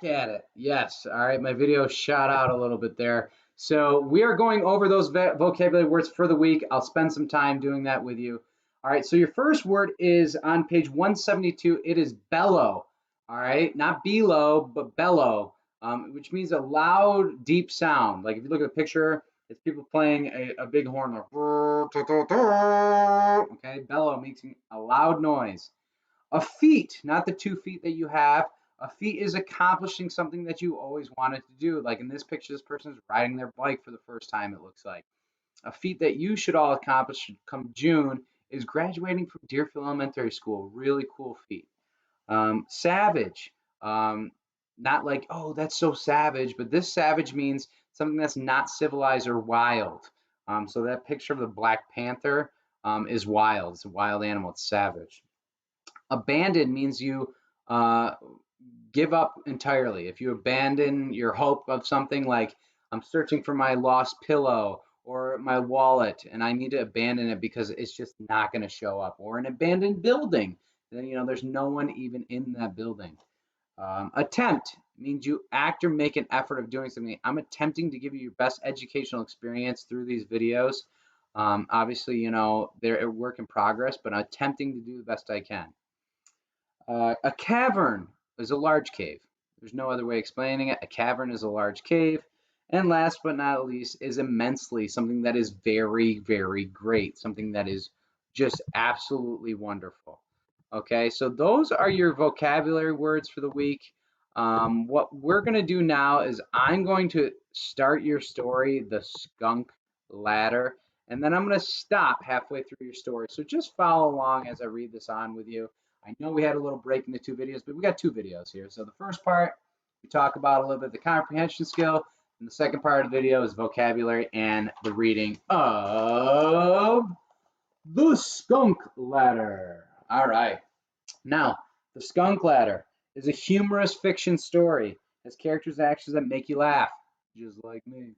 at it. Yes. All right. My video shot out a little bit there. So we are going over those vocabulary words for the week. I'll spend some time doing that with you. All right. So your first word is on page 172. It is bellow. All right. Not below, but bellow, which means a loud, deep sound. Like if you look at the picture, it's people playing a big horn. Like, okay. Bellow making a loud noise. A feat, not the 2 feet that you have. A feat is accomplishing something that you always wanted to do. Like in this picture, this person is riding their bike for the first time, it looks like. A feat that you should all accomplish come June is graduating from Deerfield Elementary School. Really cool feat. Savage, not like, oh, that's so savage, but this savage means something that's not civilized or wild. So that picture of the Black Panther is wild. It's a wild animal. It's savage. Abandon means you uh, give up entirely. If you abandon your hope of something, like I'm searching for my lost pillow or my wallet and I need to abandon it because it's just not going to show up, or an abandoned building, then there's no one even in that building. Attempt means you act or make an effort of doing something. I'm attempting to give you your best educational experience through these videos. Obviously, they're a work in progress, but I'm attempting to do the best I can. A cavern is a large cave. There's no other way of explaining it. A cavern is a large cave. And last but not least is immensely, something that is very, very great, something that is just absolutely wonderful. Okay, so those are your vocabulary words for the week. What we're going to do now is I'm going to start your story, the Skunk Ladder, and then I'm going to stop halfway through your story. So just follow along as I read this on with you. I know we had a little break in the 2 videos, but we got 2 videos here. So the first part, we talk about a little bit of the comprehension skill, and the second part of the video is vocabulary and the reading of the Skunk Ladder. All right. Now, the Skunk Ladder is a humorous fiction story. It has characters and actions that make you laugh, just like me.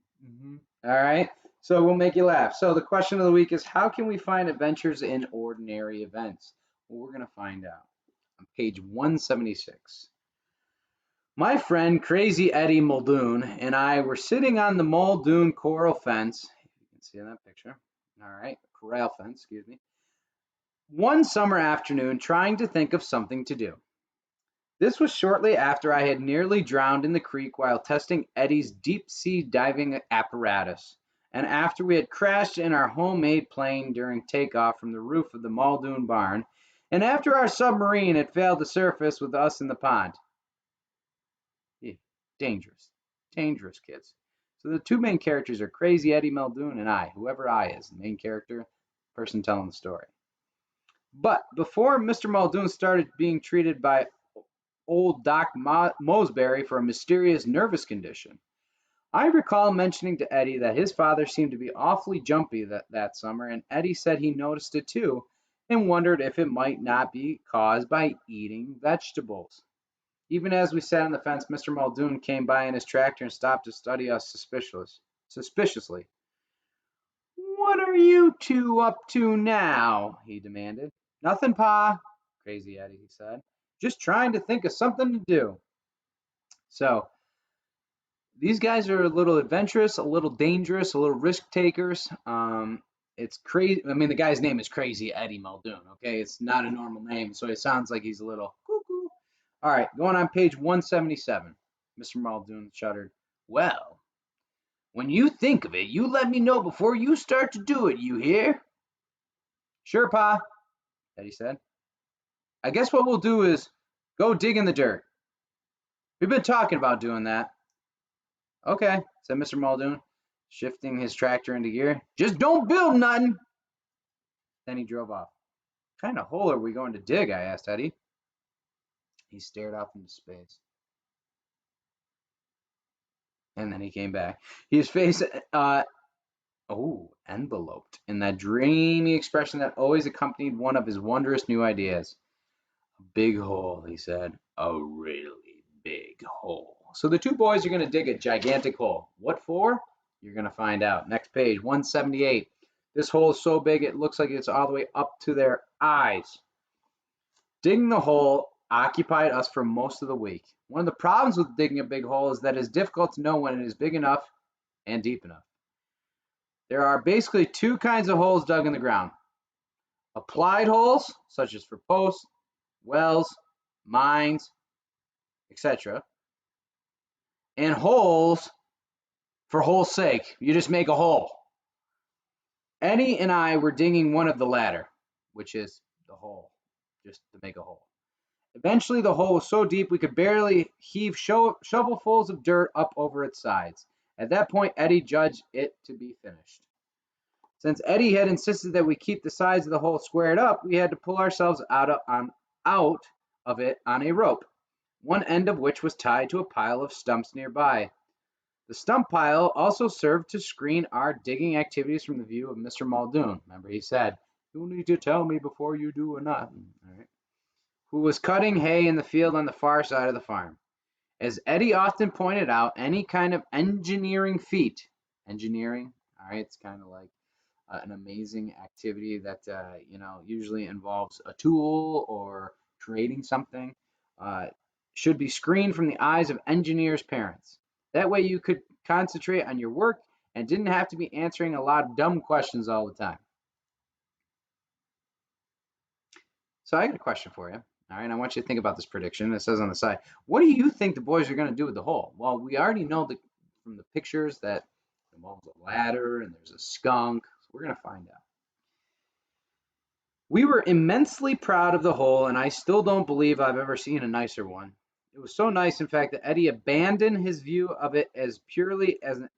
All right. So we'll make you laugh. So the question of the week is, how can we find adventures in ordinary events? Well, we're going to find out on page 176. My friend Crazy Eddie Muldoon and I were sitting on the Muldoon coral fence. You can see in that picture. All right, corral fence, excuse me. One summer afternoon, trying to think of something to do. This was shortly after I had nearly drowned in the creek while testing Eddie's deep-sea diving apparatus, and after we had crashed in our homemade plane during takeoff from the roof of the Muldoon barn, and after our submarine had failed to surface with us in the pond. Yeah, dangerous. Dangerous, kids. So the 2 main characters are Crazy Eddie Muldoon and I, whoever I is, the main character, person telling the story. But before Mr. Muldoon started being treated by old Doc Mosberry for a mysterious nervous condition, I recall mentioning to Eddie that his father seemed to be awfully jumpy that summer, and Eddie said he noticed it too and wondered if it might not be caused by eating vegetables. Even as we sat on the fence, Mr. Muldoon came by in his tractor and stopped to study us suspiciously. "What are you 2 up to now?" he demanded. "Nothing, Pa," Crazy Eddie said. "Just trying to think of something to do." So these guys are a little adventurous, a little dangerous, a little risk takers. It's crazy. I mean, the guy's name is Crazy Eddie Muldoon. Okay, it's not a normal name, so it sounds like he's a little cuckoo. All right, going on page 177. Mr. Muldoon shuddered. "Well, when you think of it, you let me know before you start to do it, you hear?" "Sure, Pa," Eddie said. "I guess what we'll do is go dig in the dirt. We've been talking about doing that." "Okay," said Mr. Muldoon, shifting his tractor into gear. "Just don't build nothing." Then he drove off. "What kind of hole are we going to dig?" I asked Eddie. He stared off into space. And then he came back. His face, enveloped in that dreamy expression that always accompanied one of his wondrous new ideas. "A big hole," he said. "A really big hole." So the 2 boys are going to dig a gigantic hole. What for? You're going to find out. Next page, 178. This hole is so big it looks like it's all the way up to their eyes. Digging the hole, occupied us for most of the week. One of the problems with digging a big hole is that it is difficult to know when it is big enough and deep enough. There are basically two kinds of holes dug in the ground. Applied holes, such as for posts, wells, mines, etc. And holes for hole's sake. You just make a hole. Eddie and I were digging one of the latter, which is the hole, just to make a hole. Eventually, the hole was so deep we could barely heave shovelfuls of dirt up over its sides. At that point, Eddie judged it to be finished. Since Eddie had insisted that we keep the sides of the hole squared up, we had to pull ourselves out of it on a rope, one end of which was tied to a pile of stumps nearby. The stump pile also served to screen our digging activities from the view of Mr. Muldoon. Remember, he said, "You need to tell me before you do or not." All right. Who was cutting hay in the field on the far side of the farm. As Eddie often pointed out, any kind of engineering feat, engineering, all right, it's kind of like an amazing activity that usually involves a tool or creating something, uh, should be screened from the eyes of engineers' parents. That way you could concentrate on your work and didn't have to be answering a lot of dumb questions all the time. So I got a question for you. All right, I want you to think about this prediction. It says on the side, what do you think the boys are going to do with the hole? Well, we already know from the pictures that it involves a ladder and there's a skunk. So we're going to find out. We were immensely proud of the hole, and I still don't believe I've ever seen a nicer one. It was so nice, in fact, that Eddie abandoned his view of it as purely as an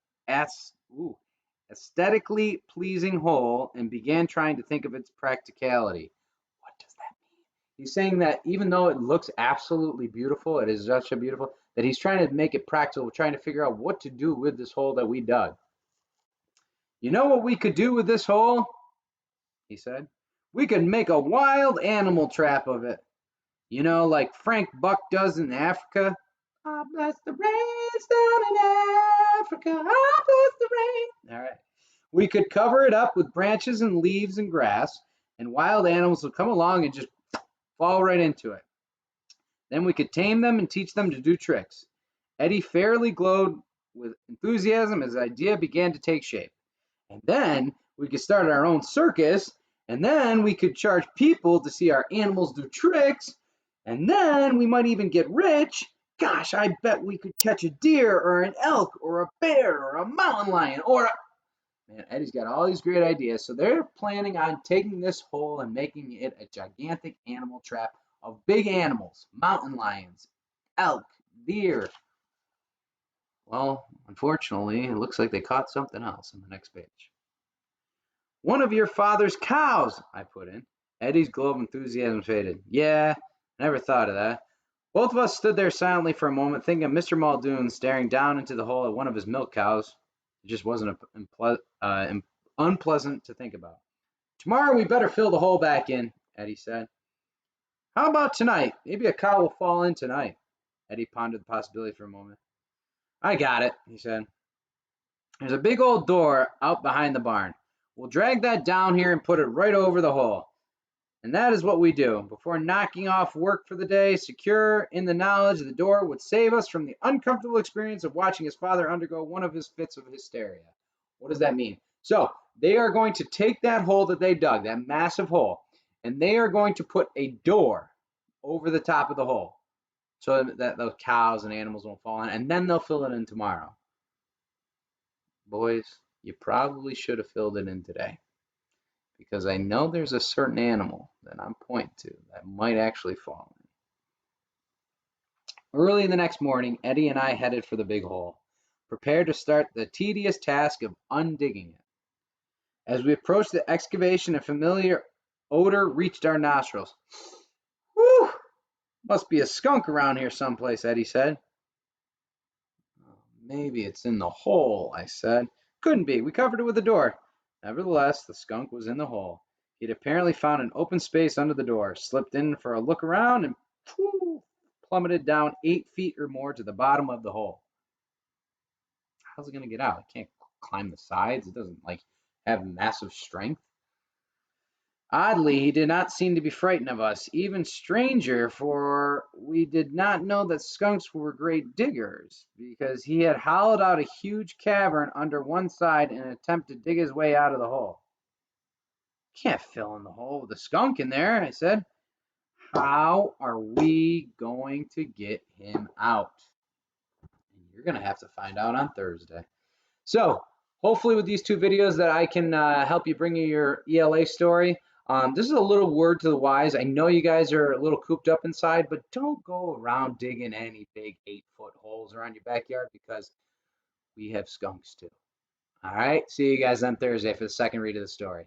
aesthetically pleasing hole and began trying to think of its practicality. What does that mean? He's saying that even though it looks absolutely beautiful, it is such a beautiful, that he's trying to make it practical, trying to figure out what to do with this hole that we dug. You know what we could do with this hole? He said. We could make a wild animal trap of it. You know, like Frank Buck does in Africa. I bless the rains down in Africa. I bless the rain. All right. We could cover it up with branches and leaves and grass, and wild animals would come along and just fall right into it. Then we could tame them and teach them to do tricks. Eddie fairly glowed with enthusiasm as the idea began to take shape. And then we could start our own circus, and then we could charge people to see our animals do tricks, and then we might even get rich. Gosh, I bet we could catch a deer or an elk or a bear or a mountain lion or a... Man, Eddie's got all these great ideas. So they're planning on taking this hole and making it a gigantic animal trap of big animals, mountain lions, elk, deer. Well, unfortunately, it looks like they caught something else on the next page. One of your father's cows, I put in. Eddie's glow of enthusiasm faded. Yeah, never thought of that. Both of us stood there silently for a moment, thinking of Mr. Muldoon staring down into the hole at one of his milk cows. It just wasn't unpleasant to think about. Tomorrow we better fill the hole back in, Eddie said. How about tonight? Maybe a cow will fall in tonight. Eddie pondered the possibility for a moment. I got it, he said. There's a big old door out behind the barn. We'll drag that down here and put it right over the hole. And that is what we do. Before knocking off work for the day, secure in the knowledge the door would save us from the uncomfortable experience of watching his father undergo one of his fits of hysteria. What does that mean? So they are going to take that hole that they dug, that massive hole, and they are going to put a door over the top of the hole so that those cows and animals won't fall in, and then they'll fill it in tomorrow. Boys, you probably should have filled it in today, because I know there's a certain animal that I'm pointing to that might actually fall in. Early the next morning, Eddie and I headed for the big hole, prepared to start the tedious task of undigging it. As we approached the excavation, a familiar odor reached our nostrils. Whew! Must be a skunk around here someplace, Eddie said. Maybe it's in the hole, I said. Couldn't be. We covered it with a door. Nevertheless, the skunk was in the hole. He'd apparently found an open space under the door, slipped in for a look around, and plummeted down 8 feet or more to the bottom of the hole. How's it going to get out? It can't climb the sides. It doesn't have massive strength. Oddly, he did not seem to be frightened of us. Even stranger, for we did not know that skunks were great diggers, because he had hollowed out a huge cavern under one side in an attempt to dig his way out of the hole. Can't fill in the hole with a skunk in there, I said. How are we going to get him out? You're going to have to find out on Thursday. So hopefully with these two videos that I can help you bring you your ELA story. This is a little word to the wise. I know you guys are a little cooped up inside, but don't go around digging any big 8-foot holes around your backyard because we have skunks too. All right. See you guys on Thursday for the second read of the story.